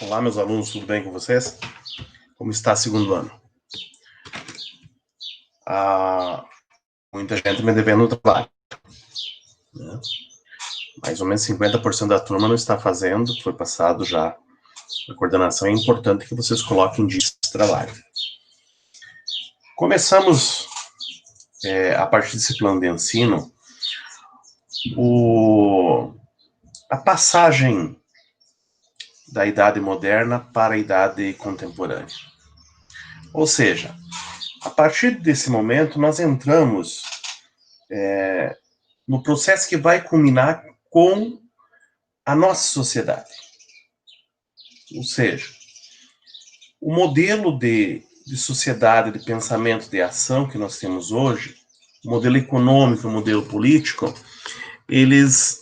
Olá, meus alunos, tudo bem com vocês? Como está segundo ano? Muita gente me devendo trabalho, né? Mais ou menos 50% da turma não está fazendo, foi passado já a coordenação. É importante que vocês coloquem disso esse trabalho. Começamos, a partir desse plano de ensino, a passagem da idade moderna para a idade contemporânea. Ou seja, a partir desse momento, nós entramos no processo que vai culminar com a nossa sociedade. Ou seja, o modelo de sociedade, de pensamento, de ação que nós temos hoje, o modelo econômico, o modelo político, eles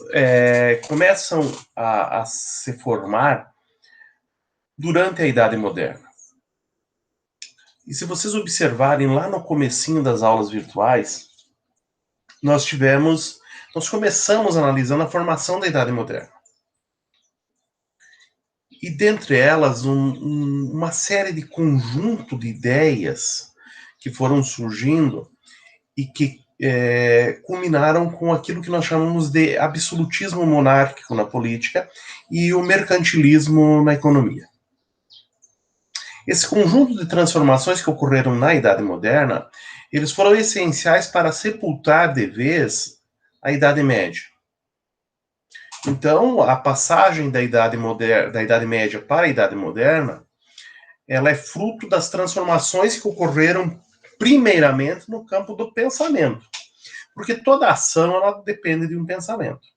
começam a se formar durante a Idade Moderna. E se vocês observarem lá no comecinho das aulas virtuais, nós começamos analisando a formação da Idade Moderna. E dentre elas, uma série de conjunto de ideias que foram surgindo e que culminaram com aquilo que nós chamamos de absolutismo monárquico na política e o mercantilismo na economia. Esse conjunto de transformações que ocorreram na Idade Moderna, eles foram essenciais para sepultar de vez a Idade Média. Então, a passagem da Idade Média para a Idade Moderna, ela é fruto das transformações que ocorreram primeiramente no campo do pensamento. Porque toda ação, ela depende de um pensamento.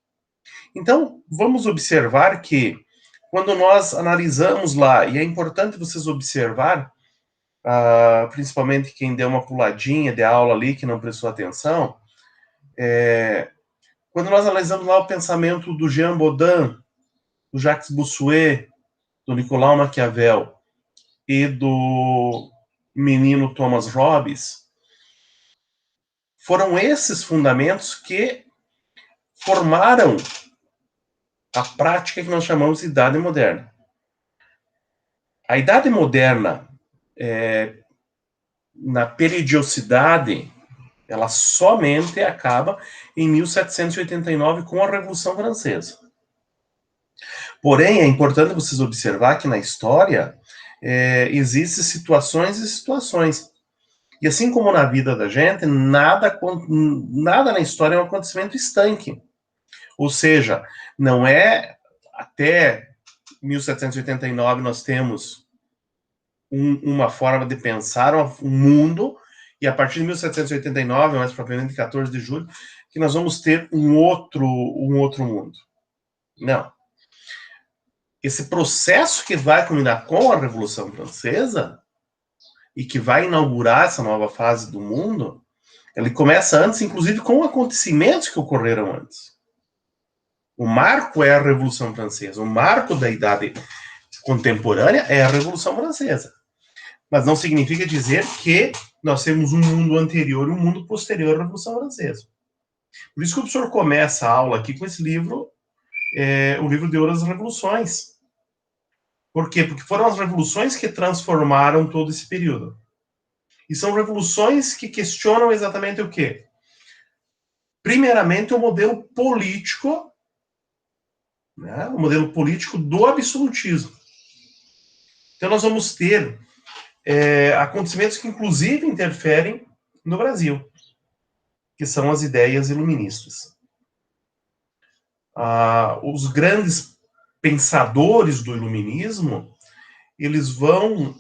Então, vamos observar que, quando nós analisamos lá, e é importante vocês observar, principalmente quem deu uma puladinha de aula ali, que não prestou atenção, quando nós analisamos lá o pensamento do Jean Bodin, do Jacques Bossuet, do Nicolau Maquiavel e do menino Thomas Hobbes, foram esses fundamentos que formaram a prática que nós chamamos de Idade Moderna. A Idade Moderna, na periodicidade, ela somente acaba em 1789 com a Revolução Francesa. Porém, é importante vocês observar que na história existem situações e situações. E assim como na vida da gente, nada na história é um acontecimento estanque. Ou seja, não é até 1789 nós temos uma forma de pensar um mundo, e a partir de 1789, mais propriamente 14 de julho, que nós vamos ter um outro mundo. Não. Esse processo que vai culminar com a Revolução Francesa e que vai inaugurar essa nova fase do mundo, ele começa antes, inclusive, com acontecimentos que ocorreram antes. O marco é a Revolução Francesa. O marco da Idade Contemporânea é a Revolução Francesa. Mas não significa dizer que nós temos um mundo anterior e um mundo posterior à Revolução Francesa. Por isso que o professor começa a aula aqui com esse livro, o livro de Ouro das Revoluções. Por quê? Porque foram as revoluções que transformaram todo esse período. E são revoluções que questionam exatamente o quê? Primeiramente, o modelo político, né? O modelo político do absolutismo. Então, nós vamos ter acontecimentos que, inclusive, interferem no Brasil, que são as ideias iluministas. Os grandes pensadores do iluminismo, eles vão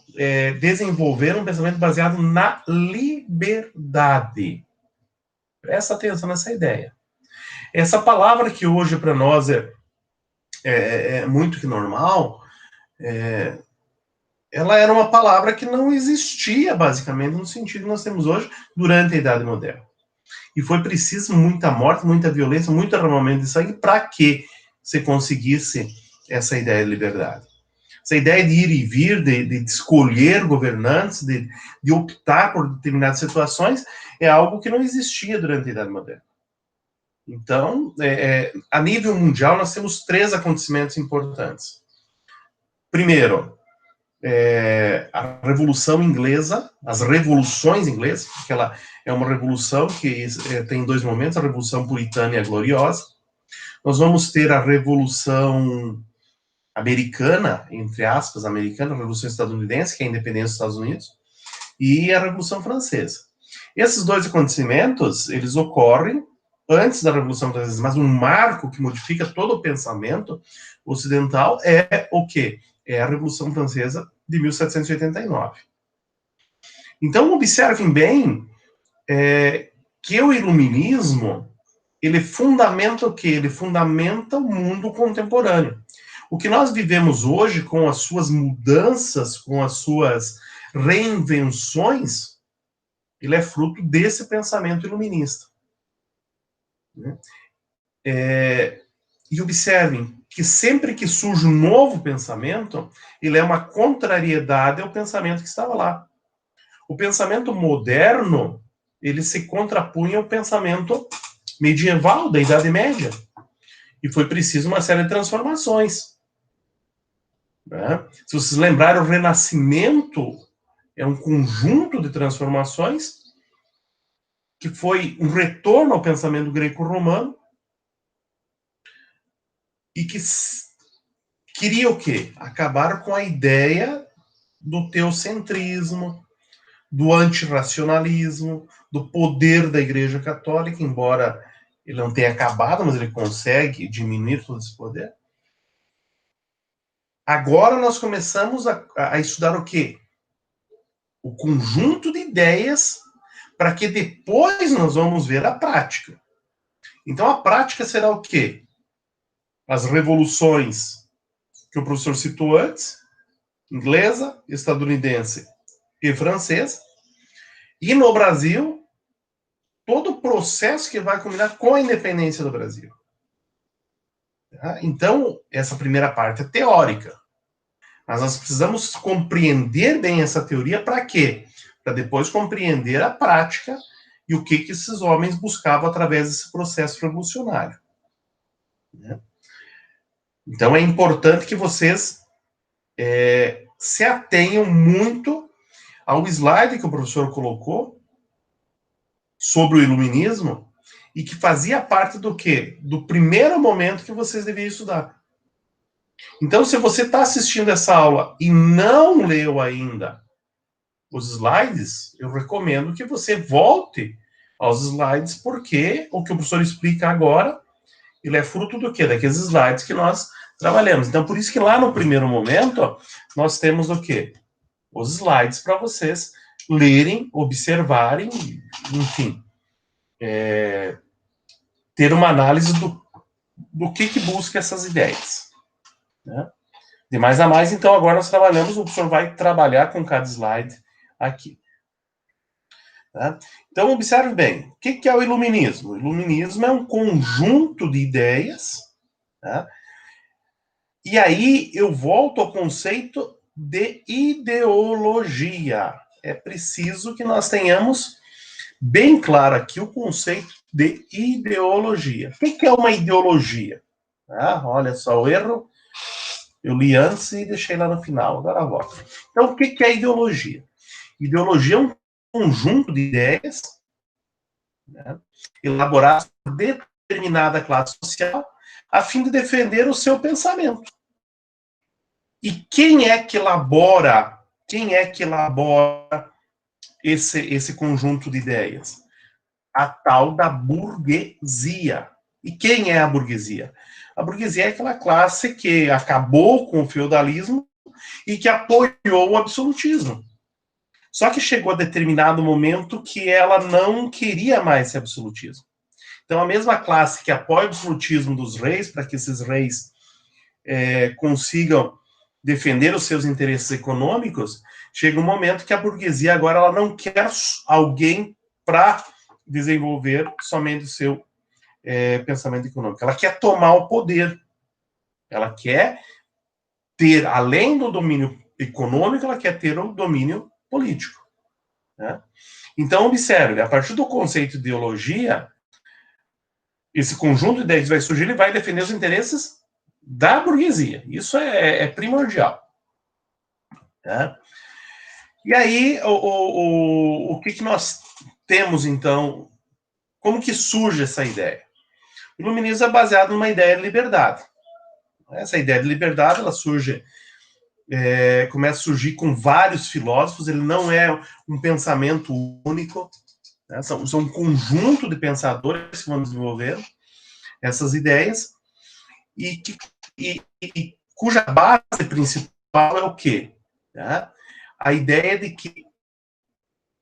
desenvolver um pensamento baseado na liberdade. Presta atenção nessa ideia. Essa palavra que hoje para nós é muito que normal, ela era uma palavra que não existia, basicamente, no sentido que nós temos hoje, durante a Idade Moderna. E foi preciso muita morte, muita violência, muito derramamento de sangue para que se conseguisse essa ideia de liberdade. Essa ideia de ir e vir, de escolher governantes, de optar por determinadas situações, é algo que não existia durante a Idade Moderna. Então, a nível mundial, nós temos 3 acontecimentos importantes. primeiro, a Revolução Inglesa, as revoluções inglesas, porque ela é uma revolução que tem dois momentos, a Revolução Puritana e a Gloriosa. Nós vamos ter a Revolução Americana, entre aspas, americana, a Revolução Estadunidense, que é a independência dos Estados Unidos, e a Revolução Francesa. Esses dois acontecimentos, eles ocorrem antes da Revolução Francesa, mas um marco que modifica todo o pensamento ocidental é o quê? É a Revolução Francesa de 1789. Então, observem bem que o iluminismo, ele fundamenta o quê? Ele fundamenta o mundo contemporâneo. O que nós vivemos hoje, com as suas mudanças, com as suas reinvenções, ele é fruto desse pensamento iluminista. E observem que sempre que surge um novo pensamento, ele é uma contrariedade ao pensamento que estava lá. O pensamento moderno, ele se contrapunha ao pensamento medieval, da Idade Média. E foi preciso uma série de transformações. Se vocês lembrarem, o Renascimento é um conjunto de transformações que foi um retorno ao pensamento greco-romano e que queria o quê? Acabar com a ideia do teocentrismo, do antirracionalismo, do poder da Igreja Católica, embora ele não tenha acabado, mas ele consegue diminuir todo esse poder. Agora nós começamos a estudar o quê? O conjunto de ideias para que depois nós vamos ver a prática. Então a prática será o quê? As revoluções que o professor citou antes, inglesa, estadunidense e francesa, e no Brasil, todo o processo que vai culminar com a independência do Brasil. Então, essa primeira parte é teórica. Mas nós precisamos compreender bem essa teoria para quê? Para depois compreender a prática e o que esses homens buscavam através desse processo revolucionário. Então, é importante que vocês se atenham muito ao slide que o professor colocou sobre o iluminismo e que fazia parte do quê? Do primeiro momento que vocês deviam estudar. Então, se você está assistindo essa aula e não leu ainda os slides, eu recomendo que você volte aos slides, porque o que o professor explica agora, ele é fruto do quê? Daqueles slides que nós trabalhamos. Então, por isso que lá no primeiro momento, ó, nós temos o quê? Os slides para vocês lerem, observarem, enfim, ter uma análise do que busca essas ideias. Né? De mais a mais, então, agora nós trabalhamos, o professor vai trabalhar com cada slide aqui. Tá? Então, observe bem, o que é o iluminismo? O iluminismo é um conjunto de ideias, tá? E aí eu volto ao conceito de ideologia. É preciso que nós tenhamos bem claro aqui o conceito de ideologia. O que é uma ideologia? Olha só o erro. Eu li antes e deixei lá no final, agora volto. Então, o que é ideologia? Ideologia é um conjunto de ideias, né, elaboradas por determinada classe social a fim de defender o seu pensamento. E quem é que elabora esse conjunto de ideias? A tal da burguesia. E quem é a burguesia? A burguesia é aquela classe que acabou com o feudalismo e que apoiou o absolutismo. Só que chegou a determinado momento que ela não queria mais esse absolutismo. Então, a mesma classe que apoia o absolutismo dos reis, para que esses reis consigam defender os seus interesses econômicos, chega um momento que a burguesia agora ela não quer alguém para desenvolver somente o seu pensamento econômico. Ela quer tomar o poder. Ela quer ter, além do domínio econômico, ela quer ter o domínio político. Né? Então, observe, a partir do conceito de ideologia, esse conjunto de ideias que vai surgir, ele vai defender os interesses da burguesia. Isso é primordial. Né? E aí, o que nós temos, então? Como que surge essa ideia? O iluminismo é baseado numa ideia de liberdade. Essa ideia de liberdade, ela surge, começa a surgir com vários filósofos, ele não é um pensamento único, né? São um conjunto de pensadores que vão desenvolver essas ideias, e cuja base principal é o quê? Né? A ideia de que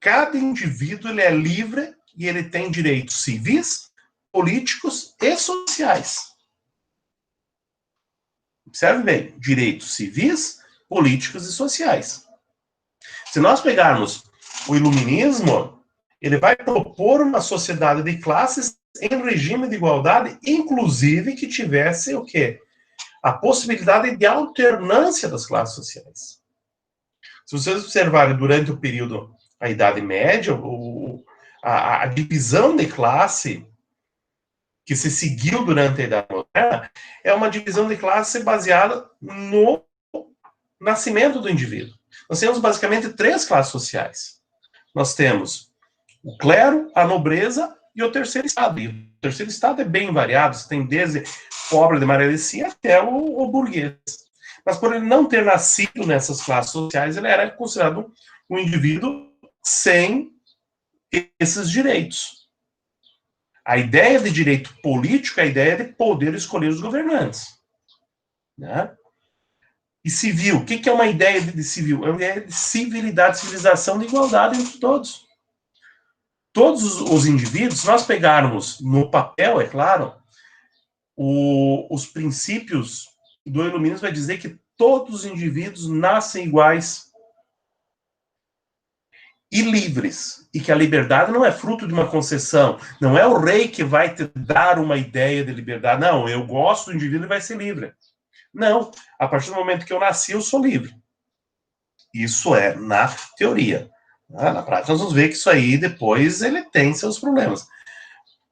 cada indivíduo ele é livre e ele tem direitos civis, políticos e sociais. Observe bem, direitos civis, políticos e sociais. Se nós pegarmos o iluminismo, ele vai propor uma sociedade de classes em regime de igualdade, inclusive que tivesse o quê? A possibilidade de alternância das classes sociais. Se vocês observarem durante o período, a Idade Média, a divisão de classe que se seguiu durante a Idade Moderna é uma divisão de classe baseada no nascimento do indivíduo. Nós temos basicamente 3 classes sociais. Nós temos o clero, a nobreza e o terceiro estado. E o terceiro estado é bem variado, você tem desde pobre de Maria até o burguês. Mas por ele não ter nascido nessas classes sociais, ele era considerado um indivíduo sem esses direitos. A ideia de direito político é a ideia de poder escolher os governantes. Né? E civil, o que é uma ideia de civil? É uma ideia de civilidade, civilização, de igualdade entre todos. Todos os indivíduos, se nós pegarmos no papel, é claro, os princípios do iluminismo vai dizer que todos os indivíduos nascem iguais e livres, e que a liberdade não é fruto de uma concessão, não é o rei que vai te dar uma ideia de liberdade, não, eu gosto do indivíduo e vai ser livre. Não, a partir do momento que eu nasci, eu sou livre. Isso é na teoria. Na prática, nós vamos ver que isso aí, depois, ele tem seus problemas.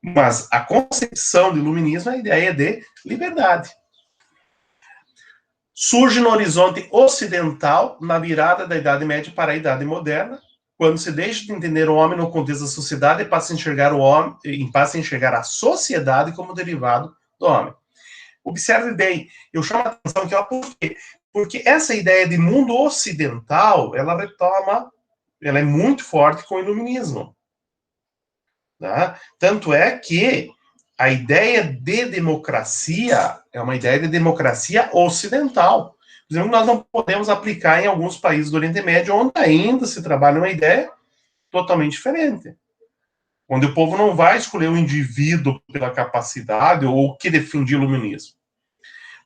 Mas a concepção do iluminismo é a ideia de liberdade. Surge no horizonte ocidental, na virada da Idade Média para a Idade Moderna, quando se deixa de entender o homem no contexto da sociedade e passa a enxergar o homem, passa a enxergar a sociedade como derivado do homem. Observe bem, eu chamo a atenção aqui, ó, por quê? Porque essa ideia de mundo ocidental, ela é muito forte com o iluminismo. Tá? Tanto é que a ideia de democracia é uma ideia de democracia ocidental. Por exemplo, nós não podemos aplicar em alguns países do Oriente Médio, onde ainda se trabalha uma ideia totalmente diferente. Onde o povo não vai escolher o indivíduo pela capacidade ou o que defende o iluminismo.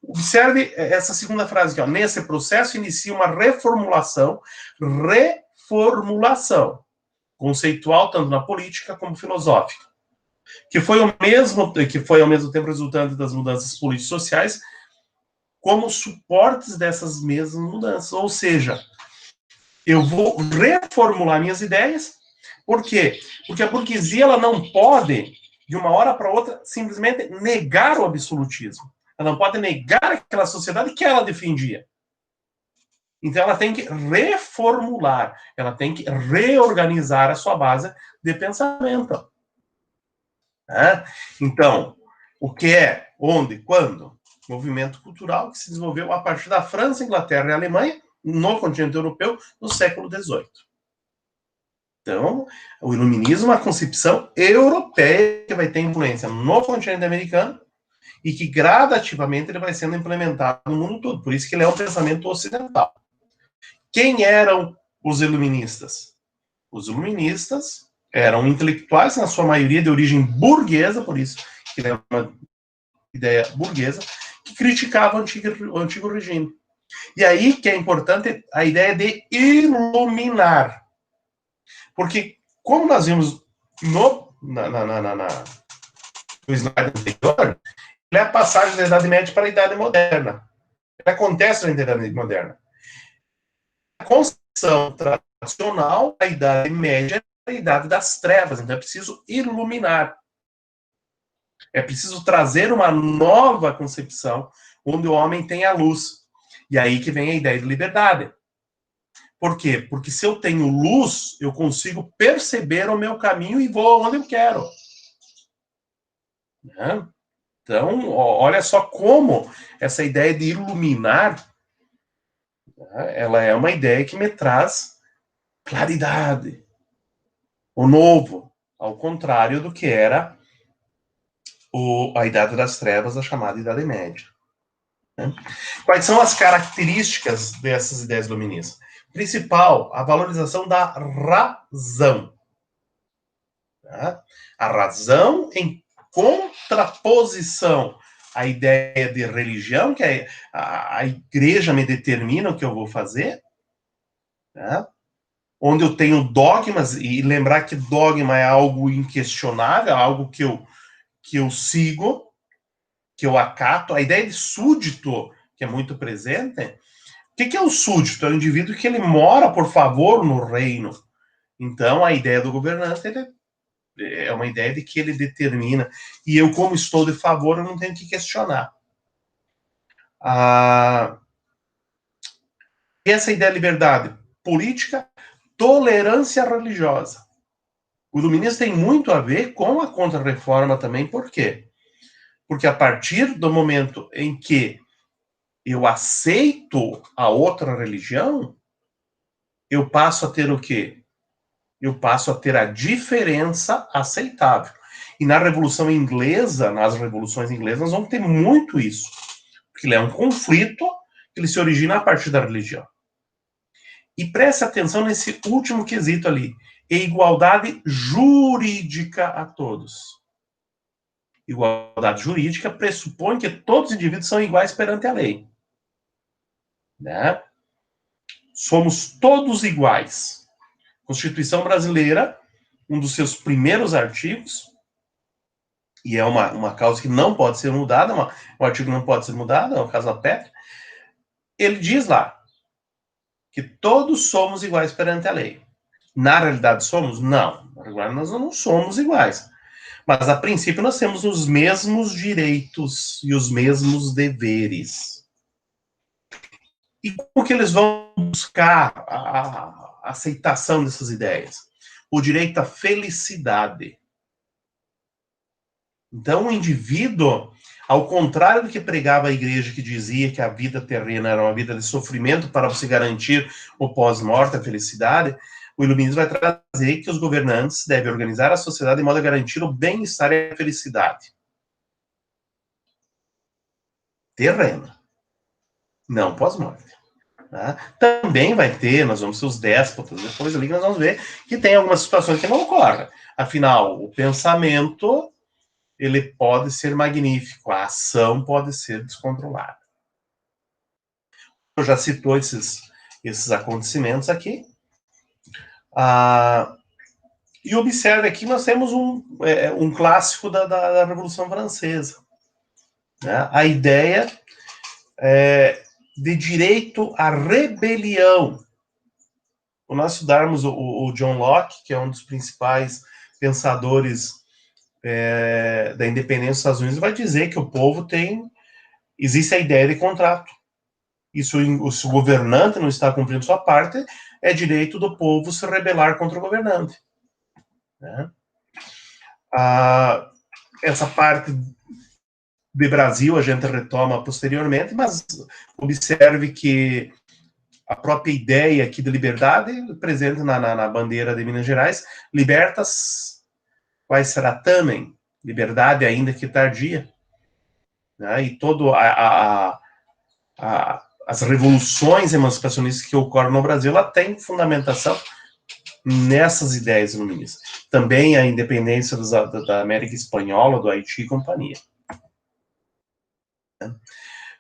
Observe essa segunda frase aqui, ó. Nesse processo inicia uma reformulação conceitual, tanto na política como filosófica, que foi ao mesmo tempo resultante das mudanças políticas e sociais, como suportes dessas mesmas mudanças. Ou seja, eu vou reformular minhas ideias. Por quê? Porque a burguesia ela não pode, de uma hora para outra, simplesmente negar o absolutismo. Ela não pode negar aquela sociedade que ela defendia. Então, ela tem que reformular, ela tem que reorganizar a sua base de pensamento. Né? Então, o que é, onde, quando? Movimento cultural que se desenvolveu a partir da França, Inglaterra e Alemanha, no continente europeu, no século XVIII. Então, o iluminismo é uma concepção europeia que vai ter influência no continente americano e que gradativamente ele vai sendo implementado no mundo todo. Por isso que ele é um pensamento ocidental. Quem eram os iluministas? Os iluministas eram intelectuais, na sua maioria de origem burguesa, por isso que ele é uma ideia burguesa, que criticavam o antigo regime. E aí que é importante a ideia de iluminar. Porque, como nós vimos no slide anterior, ele é a passagem da Idade Média para a Idade Moderna. Ele acontece na Idade Moderna. A concepção tradicional, a Idade Média é a Idade das Trevas, então é preciso iluminar. É preciso trazer uma nova concepção, onde o homem tem a luz. E aí que vem a ideia de liberdade. Por quê? Porque se eu tenho luz, eu consigo perceber o meu caminho e vou onde eu quero. Né? Então, olha só como essa ideia de iluminar, né, ela é uma ideia que me traz claridade, o novo, ao contrário do que era a Idade das Trevas, a chamada Idade Média. Né? Quais são as características dessas ideias iluministas? Principal, a valorização da razão. Tá? A razão em contraposição à ideia de religião, que a igreja me determina o que eu vou fazer, tá? Onde eu tenho dogmas, e lembrar que dogma é algo inquestionável, algo que eu sigo, que eu acato. A ideia de súdito, que é muito presente. O que é o súdito? É o indivíduo que ele mora por favor no reino. Então, a ideia do governante é uma ideia de que ele determina. E eu, como estou de favor, eu não tenho que questionar. Essa ideia de liberdade política, tolerância religiosa. O iluminismo tem muito a ver com a Contra-Reforma também. Por quê? Porque a partir do momento em que eu aceito a outra religião, eu passo a ter o quê? Eu passo a ter a diferença aceitável. E na Revolução Inglesa, nas revoluções inglesas, nós vamos ter muito isso. Porque ele é um conflito que ele se origina a partir da religião. E preste atenção nesse último quesito ali. Igualdade jurídica a todos. Igualdade jurídica pressupõe que todos os indivíduos são iguais perante a lei. Né? Somos todos iguais. Constituição Brasileira, um dos seus primeiros artigos, e é uma causa que não pode ser mudada, um artigo não pode ser mudado, é uma causa pétrea, ele diz lá que todos somos iguais perante a lei. Na realidade somos? Não. Na realidade nós não somos iguais. Mas, a princípio, nós temos os mesmos direitos e os mesmos deveres. E como que eles vão buscar a aceitação dessas ideias? O direito à felicidade. Então, o indivíduo, ao contrário do que pregava a igreja, que dizia que a vida terrena era uma vida de sofrimento para você garantir o pós-morte, a felicidade, o iluminismo vai trazer que os governantes devem organizar a sociedade de modo a garantir o bem-estar e a felicidade. Terrena. Não pós-morte. Tá? Também vai ter, nós vamos ter os déspotas, depois ali nós vamos ver que tem algumas situações que não ocorrem. Afinal, o pensamento, ele pode ser magnífico, a ação pode ser descontrolada. Eu já citou esses acontecimentos aqui. E observe aqui, nós temos um clássico da Revolução Francesa. Né? A ideia de direito à rebelião. Quando nós estudarmos o John Locke, que é um dos principais pensadores da independência dos Estados Unidos, vai dizer que o povo existe a ideia de contrato. Se o governante não está cumprindo sua parte, é direito do povo se rebelar contra o governante. Né? Essa parte de Brasil a gente retoma posteriormente, mas observe que a própria ideia aqui de liberdade, presente na bandeira de Minas Gerais, libertas, quais será também, liberdade ainda que tardia. Né? E todo as revoluções emancipacionistas que ocorrem no Brasil, ela tem fundamentação nessas ideias iluministas. Também a independência da América Espanhola, do Haiti e companhia.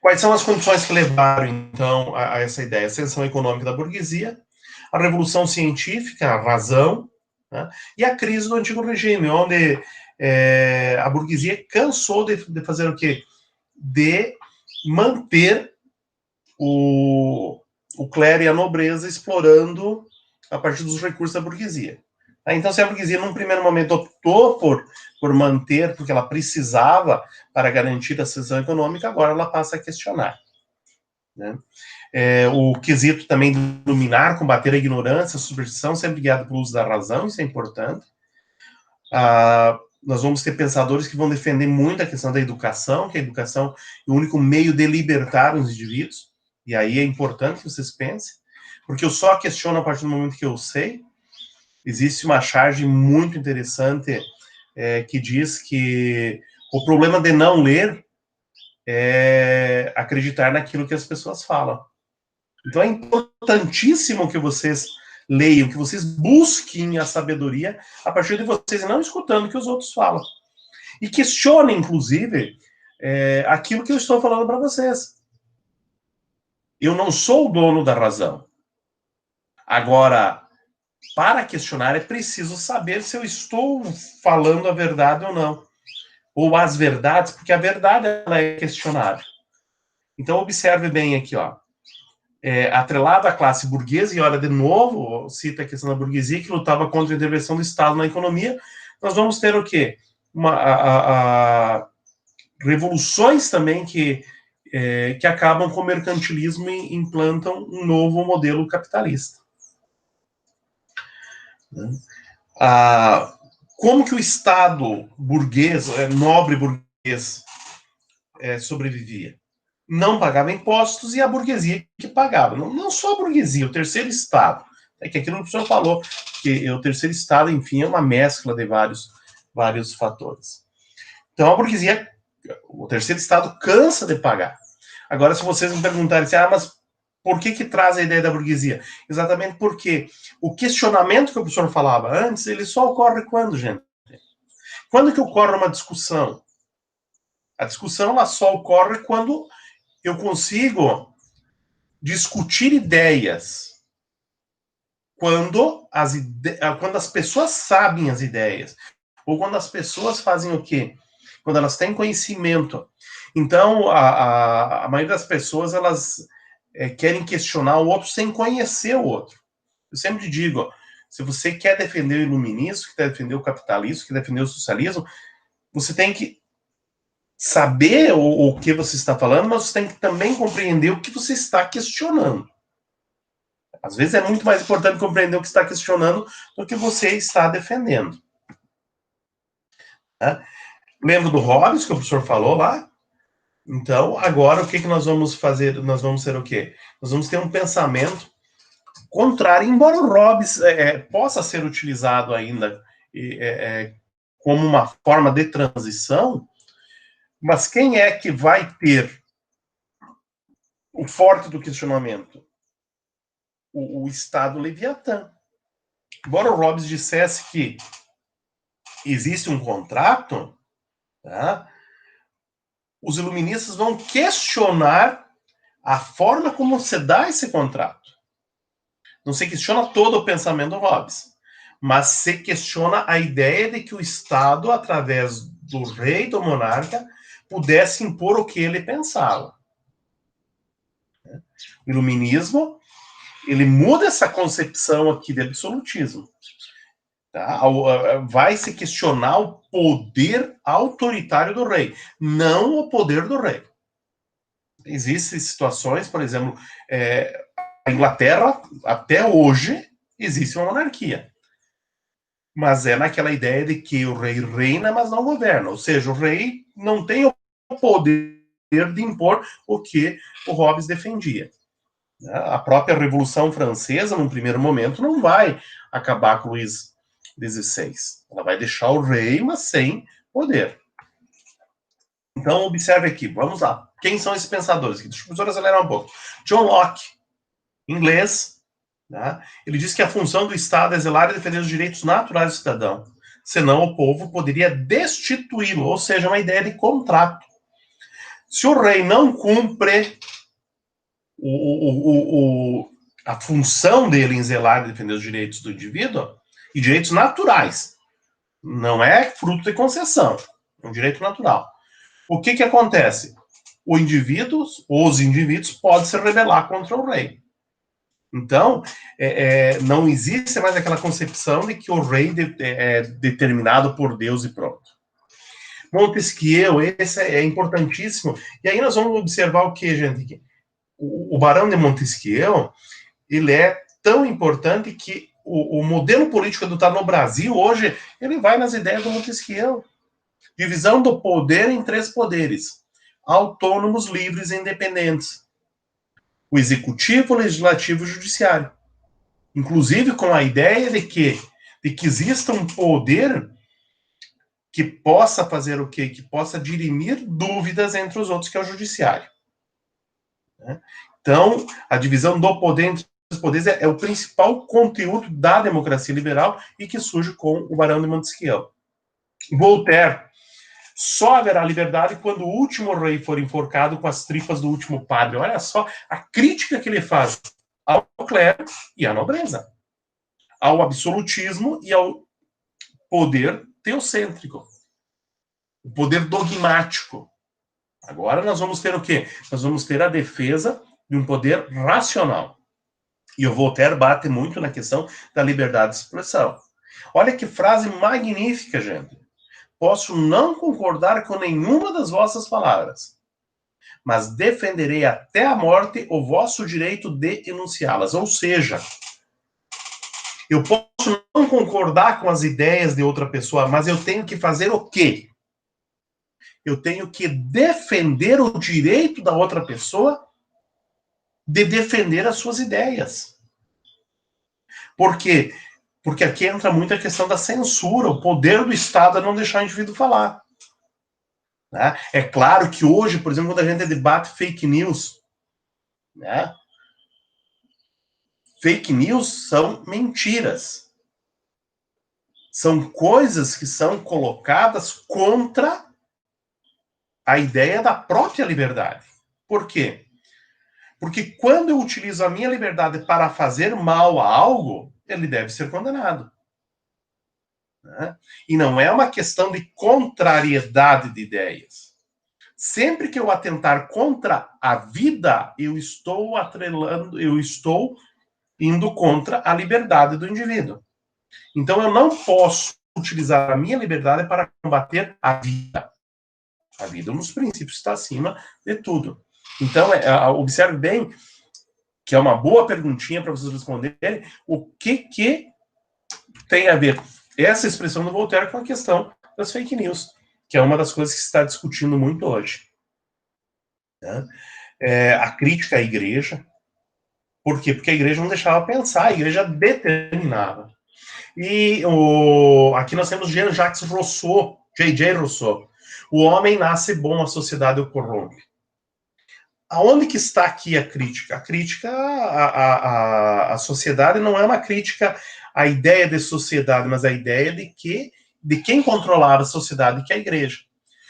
Quais são as condições que levaram, então, a essa ideia? A ascensão econômica da burguesia, a revolução científica, a razão, né? E a crise do antigo regime, onde a burguesia cansou de fazer o quê? De manter o clero e a nobreza explorando a partir dos recursos da burguesia. Então, se a burguesia, num primeiro momento, optou por manter, porque ela precisava para garantir a ascensão econômica, agora ela passa a questionar. né? O quesito também de iluminar, combater a ignorância, a superstição, sempre guiado pelo uso da razão, isso é importante. Nós vamos ter pensadores que vão defender muito a questão da educação, que a educação é o único meio de libertar os indivíduos, e aí é importante que vocês pensem, porque eu só questiono a partir do momento que eu sei. Existe uma charge muito interessante que diz que o problema de não ler é acreditar naquilo que as pessoas falam. Então é importantíssimo que vocês leiam, que vocês busquem a sabedoria a partir de vocês e não escutando o que os outros falam. E questionem, inclusive, aquilo que eu estou falando para vocês. Eu não sou o dono da razão. Agora, para questionar é preciso saber se eu estou falando a verdade ou não. Ou as verdades, porque a verdade ela é questionável. Então, observe bem aqui, ó. Atrelado à classe burguesa, e olha, de novo, cita a questão da burguesia, que lutava contra a intervenção do Estado na economia, nós vamos ter o quê? Revoluções também que acabam com o mercantilismo e implantam um novo modelo capitalista. Como que o Estado burguês, nobre burguês, sobrevivia? Não pagava impostos e a burguesia que pagava. Não só a burguesia, o terceiro Estado. É que aquilo que o senhor falou, que o terceiro Estado, enfim, é uma mescla de vários fatores. Então, a burguesia, o terceiro Estado cansa de pagar. Agora, se vocês me perguntarem assim, mas por que traz a ideia da burguesia? Exatamente porque o questionamento que o professor falava antes, ele só ocorre quando, gente? Quando que ocorre uma discussão? A discussão ela só ocorre quando eu consigo discutir ideias. Quando as pessoas sabem as ideias. Ou quando as pessoas fazem o quê? Quando elas têm conhecimento. Então, a maioria das pessoas, elas querem questionar o outro sem conhecer o outro. Eu sempre digo, ó, se você quer defender o iluminismo, quer defender o capitalismo, quer defender o socialismo, você tem que saber o que você está falando, mas você tem que também compreender o que você está questionando. Às vezes é muito mais importante compreender o que está questionando do que você está defendendo. Lembra do Hobbes, que o professor falou lá? Então, agora o que nós vamos fazer? Nós vamos ser o quê? Nós vamos ter um pensamento contrário, embora o Hobbes possa ser utilizado ainda como uma forma de transição, mas quem é que vai ter o forte do questionamento? O Estado Leviatã. Embora o Hobbes dissesse que existe um contrato, tá? Os iluministas vão questionar a forma como se dá esse contrato. Não se questiona todo o pensamento do Hobbes, mas se questiona a ideia de que o Estado, através do rei, do monarca, pudesse impor o que ele pensava. O iluminismo, ele muda essa concepção aqui de absolutismo. Tá? Vai se questionar o poder autoritário do rei, não o poder do rei. Existem situações, por exemplo, a Inglaterra, até hoje, existe uma monarquia. Mas é naquela ideia de que o rei reina, mas não governa. Ou seja, o rei não tem o poder de impor o que o Hobbes defendia. A própria Revolução Francesa, num primeiro momento, não vai acabar com Luís XVI. Ela vai deixar o rei, mas sem poder. Então, observe aqui, vamos lá. Quem são esses pensadores? Deixa o professor acelerar um pouco. John Locke, inglês, né? Ele diz que a função do Estado é zelar e defender os direitos naturais do cidadão, senão o povo poderia destituí-lo, ou seja, uma ideia de contrato. Se o rei não cumpre a função dele em zelar e defender os direitos do indivíduo, e direitos naturais, não é fruto de concessão, é um direito natural. O que acontece? Os indivíduos podem se rebelar contra o rei. Então, não existe mais aquela concepção de que o rei é determinado por Deus e pronto. Montesquieu, esse é importantíssimo. E aí nós vamos observar o que, gente? o Barão de Montesquieu, ele é tão importante que o modelo político adotado no Brasil hoje, ele vai nas ideias do Montesquieu. Divisão do poder em 3 poderes, autônomos, livres e independentes. O executivo, o legislativo e o judiciário. Inclusive com a ideia de que exista um poder que possa fazer o quê? Que possa dirimir dúvidas entre os outros, que é o judiciário. Então, a divisão do poder entre os poderes é o principal conteúdo da democracia liberal e que surge com o Barão de Montesquieu. Voltaire: só haverá liberdade quando o último rei for enforcado com as tripas do último padre. Olha só a crítica que ele faz ao clero e à nobreza, ao absolutismo e ao poder teocêntrico, o poder dogmático. Agora nós vamos ter o quê? Nós vamos ter a defesa de um poder racional. E o Voltaire bate muito na questão da liberdade de expressão. Olha que frase magnífica, gente. Posso não concordar com nenhuma das vossas palavras, mas defenderei até a morte o vosso direito de enunciá-las. Ou seja, eu posso não concordar com as ideias de outra pessoa, mas eu tenho que fazer o quê? Eu tenho que defender o direito da outra pessoa de defender as suas ideias. Por quê? Porque aqui entra muito a questão da censura, o poder do Estado a não deixar o indivíduo falar. Né? É claro que hoje, por exemplo, quando a gente debate fake news, né? Fake news são mentiras. São coisas que são colocadas contra a ideia da própria liberdade. Por quê? Porque quando eu utilizo a minha liberdade para fazer mal a algo, ele deve ser condenado. Né? E não é uma questão de contrariedade de ideias. Sempre que eu atentar contra a vida, eu estou atrelando, eu estou indo contra a liberdade do indivíduo. Então eu não posso utilizar a minha liberdade para combater a vida. A vida, nos princípios, está acima de tudo. Então, observe bem que é uma boa perguntinha para vocês responderem o que tem a ver essa expressão do Voltaire com a questão das fake news, que é uma das coisas que se está discutindo muito hoje. Né? A crítica à igreja. Por quê? Porque a igreja não deixava pensar, a igreja determinava. E aqui nós temos Jean-Jacques Rousseau, J.J. Rousseau. O homem nasce bom, a sociedade o corrompe. Aonde que está aqui a crítica? A crítica à sociedade não é uma crítica à ideia de sociedade, mas à ideia de quem controlava a sociedade, que é a igreja.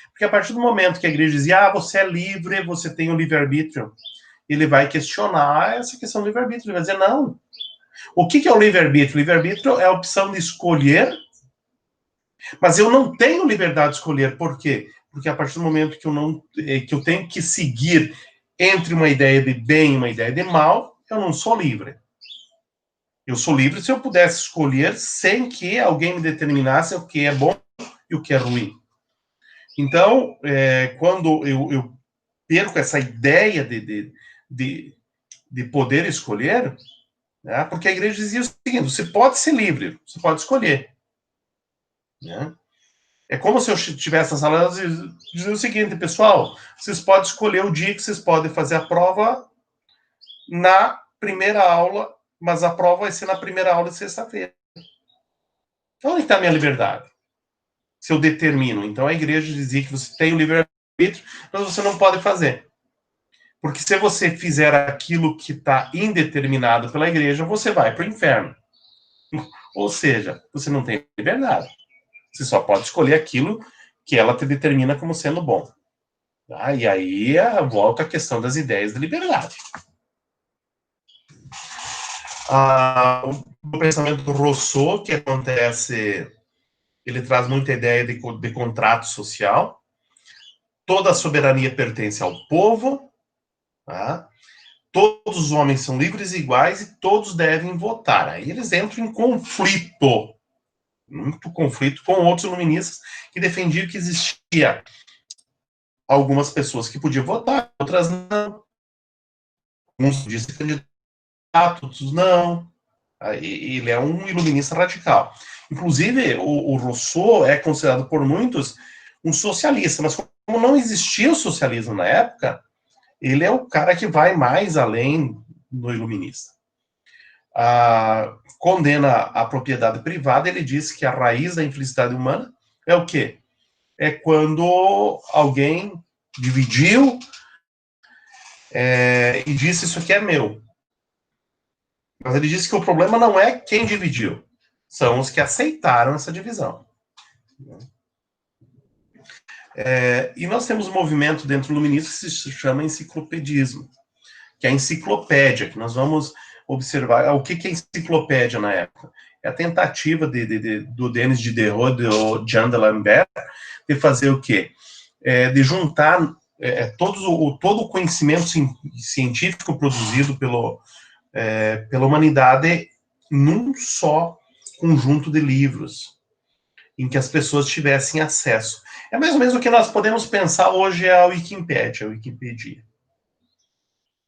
Porque a partir do momento que a igreja dizia, você é livre, você tem o livre-arbítrio, ele vai questionar essa questão do livre-arbítrio. Ele vai dizer, não. O que é o livre-arbítrio? O livre-arbítrio é a opção de escolher, mas eu não tenho liberdade de escolher. Por quê? Porque a partir do momento que eu tenho que seguir entre uma ideia de bem e uma ideia de mal, eu não sou livre. Eu sou livre se eu pudesse escolher sem que alguém me determinasse o que é bom e o que é ruim. Então, quando eu perco essa ideia de poder escolher, né, porque a igreja dizia o seguinte, você pode ser livre, você pode escolher. Né? É como se eu estivesse na sala e dizer o seguinte, pessoal, vocês podem escolher o dia que vocês podem fazer a prova na primeira aula, mas a prova vai ser na primeira aula de sexta-feira. Então, onde está a minha liberdade? Se eu determino. Então, a igreja dizia que você tem o livre-arbítrio, mas você não pode fazer. Porque se você fizer aquilo que está indeterminado pela igreja, você vai para o inferno. Ou seja, você não tem liberdade. Você só pode escolher aquilo que ela te determina como sendo bom. Tá? E aí volta a questão das ideias de liberdade. O pensamento do Rousseau, que acontece, ele traz muita ideia de contrato social. Toda a soberania pertence ao povo. Tá? Todos os homens são livres e iguais e todos devem votar. Aí eles entram em conflito. Muito conflito com outros iluministas que defendiam que existia algumas pessoas que podiam votar, outras não. Uns dizem candidato, outros não. Ele é um iluminista radical. Inclusive, o Rousseau é considerado por muitos um socialista, mas como não existia o socialismo na época, ele é o cara que vai mais além do iluminista. Condena a propriedade privada, ele diz que a raiz da infelicidade humana é o quê? É quando alguém dividiu e disse isso aqui é meu. Mas ele disse que o problema não é quem dividiu, são os que aceitaram essa divisão. E nós temos um movimento dentro do iluminismo que se chama enciclopedismo, que é a enciclopédia, que nós vamos observar o que é enciclopédia na época. É a tentativa do Denis Diderot, do Jean d'Alembert, de fazer o quê? De juntar todo o conhecimento científico produzido pela humanidade num só conjunto de livros, em que as pessoas tivessem acesso. É mais ou menos o que nós podemos pensar hoje a Wikipédia, a Wikipedia.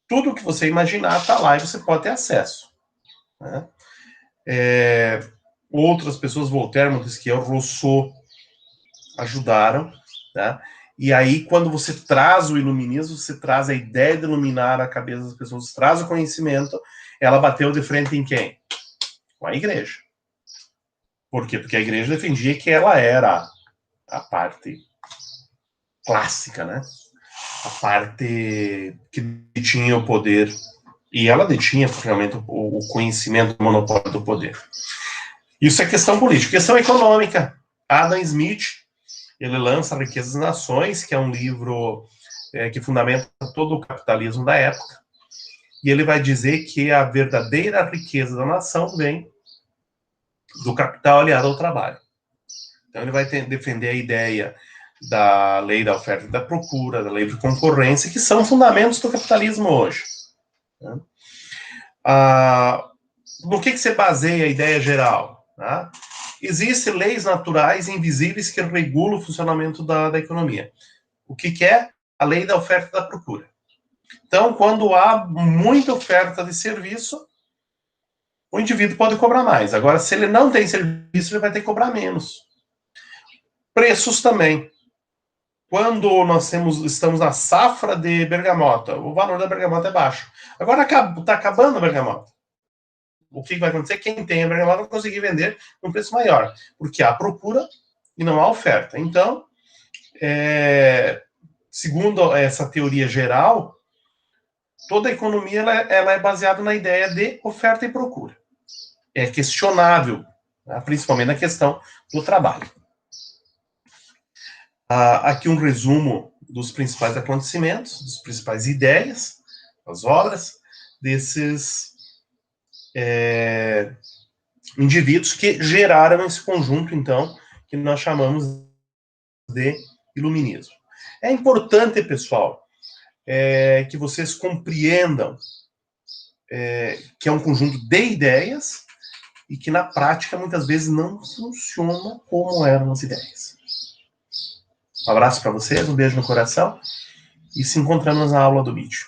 Tudo que você imaginar está lá e você pode ter acesso. Né? Outras pessoas, Voltaire, Montesquieu, Rousseau, ajudaram. Tá? E aí, quando você traz o iluminismo, você traz a ideia de iluminar a cabeça das pessoas, traz o conhecimento, ela bateu de frente em quem? Com a igreja. Por quê? Porque a igreja defendia que ela era a parte clássica, né? A parte que tinha o poder. E ela detinha realmente o conhecimento do monopólio do poder. Isso é questão política. Questão econômica. Adam Smith, ele lança Riquezas das Nações, que é um livro que fundamenta todo o capitalismo da época. E ele vai dizer que a verdadeira riqueza da nação vem do capital aliado ao trabalho. Então ele vai defender a ideia da lei da oferta e da procura, da lei de concorrência, que são fundamentos do capitalismo hoje. Né? No que se baseia a ideia geral? Tá? Existem leis naturais invisíveis que regulam o funcionamento da economia. O que é? A lei da oferta e da procura. Então, quando há muita oferta de serviço, o indivíduo pode cobrar mais. Agora, se ele não tem serviço, ele vai ter que cobrar menos. Preços também. Quando nós estamos na safra de bergamota, o valor da bergamota é baixo. Agora está acabando a bergamota. O que vai acontecer? Quem tem a bergamota vai conseguir vender num preço maior, porque há procura e não há oferta. Então, segundo essa teoria geral, toda a economia ela é baseada na ideia de oferta e procura. É questionável, né? Principalmente na questão do trabalho. Aqui um resumo dos principais acontecimentos, das principais ideias, as obras desses indivíduos que geraram esse conjunto, então, que nós chamamos de iluminismo. É importante, pessoal, que vocês compreendam que é um conjunto de ideias e que na prática muitas vezes não funciona como eram as ideias. Um abraço para vocês, um beijo no coração e se encontramos na aula do vídeo.